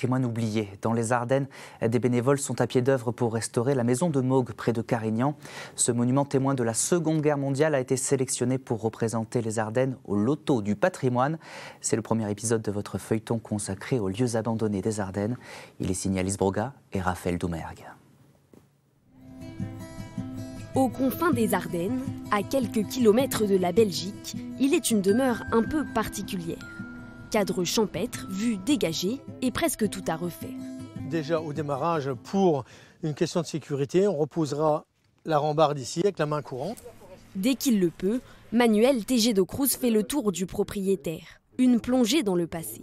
patrimoine oublié. Dans les Ardennes, des bénévoles sont à pied d'œuvre pour restaurer la maison de Mogues, près de Carignan. Ce monument témoin de la Seconde Guerre mondiale a été sélectionné pour représenter les Ardennes au loto du patrimoine. C'est le premier épisode de votre feuilleton consacré aux lieux abandonnés des Ardennes. Il est signé Alice Broga et Raphaël Doumergue. Aux confins des Ardennes, à quelques kilomètres de la Belgique, il est une demeure un peu particulière. Cadre champêtre, vue dégagée et presque tout à refaire. Déjà au démarrage, pour une question de sécurité, on reposera la rambarde ici avec la main courante. Dès qu'il le peut, Manuel Tejero-Cruz fait le tour du propriétaire. Une plongée dans le passé.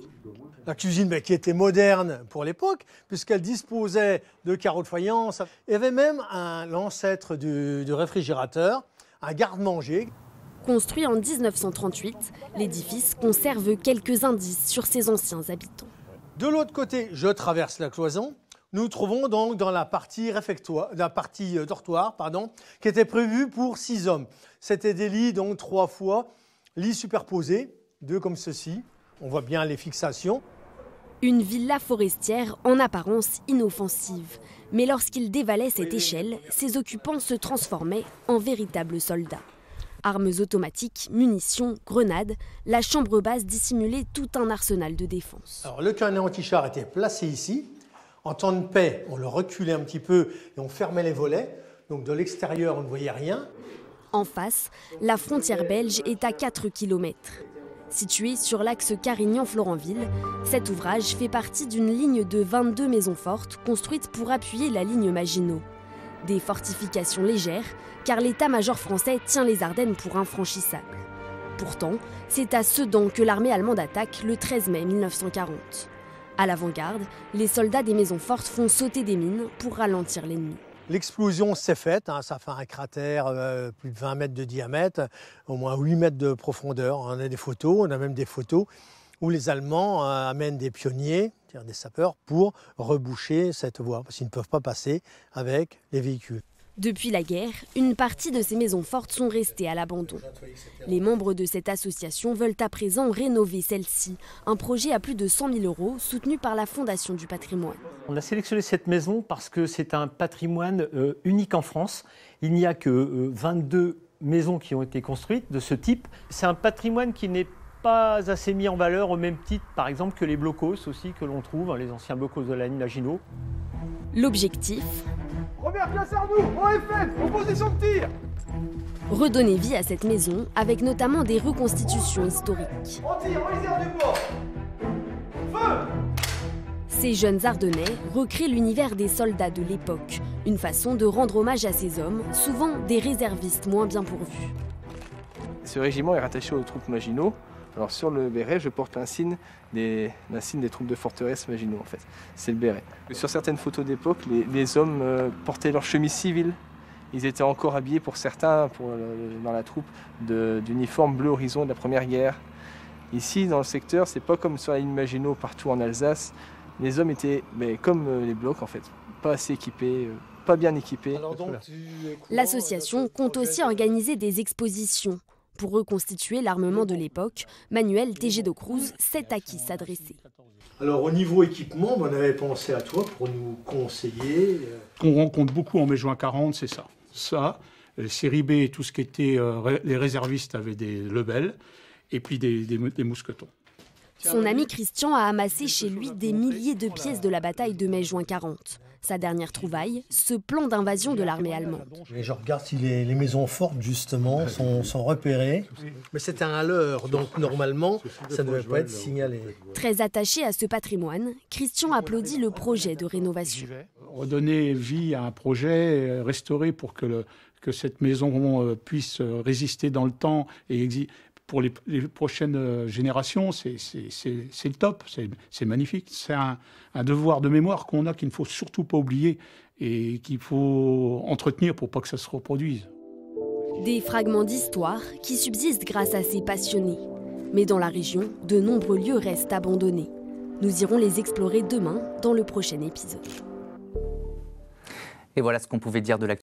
La cuisine qui était moderne pour l'époque, puisqu'elle disposait de carreaux de faïence. Il y avait même l'ancêtre du réfrigérateur, un garde-manger. Construit en 1938, l'édifice conserve quelques indices sur ses anciens habitants. De l'autre côté, je traverse la cloison. Nous trouvons donc dans la partie dortoir, qui était prévue pour 6 hommes. C'était des lits, donc 3 fois, lits superposés, 2 comme ceci. On voit bien les fixations. Une villa forestière en apparence inoffensive. Mais lorsqu'il dévalait cette échelle, ses occupants se transformaient en véritables soldats. Armes automatiques, munitions, grenades, la chambre basse dissimulait tout un arsenal de défense. Alors, le canon anti-char était placé ici. En temps de paix, on le reculait un petit peu et on fermait les volets. Donc de l'extérieur, on ne voyait rien. En face, la frontière belge est à 4 km. Situé sur l'axe Carignan-Florenville, cet ouvrage fait partie d'une ligne de 22 maisons fortes construites pour appuyer la ligne Maginot. Des fortifications légères, car l'état-major français tient les Ardennes pour infranchissables. Pourtant, c'est à Sedan que l'armée allemande attaque le 13 mai 1940. À l'avant-garde, les soldats des maisons fortes font sauter des mines pour ralentir l'ennemi. L'explosion s'est faite, ça fait un cratère plus de 20 mètres de diamètre, au moins 8 mètres de profondeur. On a des photos, on a même des photos où les Allemands amènent des pionniers, des sapeurs, pour reboucher cette voie, parce qu'ils ne peuvent pas passer avec les véhicules. Depuis la guerre, une partie de ces maisons fortes sont restées à l'abandon. Les membres de cette association veulent à présent rénover celle-ci, un projet à plus de 100 000 € soutenu par la Fondation du patrimoine. On a sélectionné cette maison parce que c'est un patrimoine unique en France. Il n'y a que 22 maisons qui ont été construites de ce type. C'est un patrimoine qui n'est pas assez mis en valeur au même titre, par exemple, que les blocos aussi que l'on trouve, les anciens blocos de la ligne Maginot. L'objectif ? Robert classe Arnoux, OFN, en position de tir. Redonner vie à cette maison avec notamment des reconstitutions historiques. On tire, on réserve du bois. Feu! Ces jeunes Ardennais recréent l'univers des soldats de l'époque, une façon de rendre hommage à ces hommes, souvent des réservistes moins bien pourvus. Ce régiment est rattaché aux troupes Maginot. Alors sur le béret, je porte l'insigne des troupes de forteresse Maginot en fait. C'est le béret. Sur certaines photos d'époque, les hommes portaient leur chemise civile. Ils étaient encore habillés pour certains, dans la troupe, d'uniformes bleu horizon de la Première Guerre. Ici, dans le secteur, c'est pas comme sur la ligne Maginot partout en Alsace. Les hommes étaient comme les blocs en fait, pas assez équipés, pas bien équipés. L'association compte aussi organiser des expositions. Pour reconstituer l'armement de l'époque, Manuel Tejero-Cruz sait à qui s'adresser. Alors au niveau équipement, on avait pensé à toi pour nous conseiller. On rencontre beaucoup en mai-juin 40, c'est ça. Ça, les séries B et tout ce qui était... les réservistes avaient des lebels et puis des mousquetons. Son ami Christian a amassé chez lui des milliers de pièces de la bataille de mai-juin 40. Sa dernière trouvaille, ce plan d'invasion de l'armée allemande. Et je regarde si les maisons fortes, justement, sont repérées. Mais c'était un leurre, donc normalement, ça ne devait pas être signalé. Très attaché à ce patrimoine, Christian applaudit le projet de rénovation. Redonner vie à un projet, restaurer pour que cette maison puisse résister dans le temps et pour les prochaines générations, c'est le top, c'est magnifique. C'est un devoir de mémoire qu'on a qu'il ne faut surtout pas oublier et qu'il faut entretenir pour pas que ça se reproduise. Des fragments d'histoire qui subsistent grâce à ces passionnés. Mais dans la région, de nombreux lieux restent abandonnés. Nous irons les explorer demain dans le prochain épisode. Et voilà ce qu'on pouvait dire de l'actualité.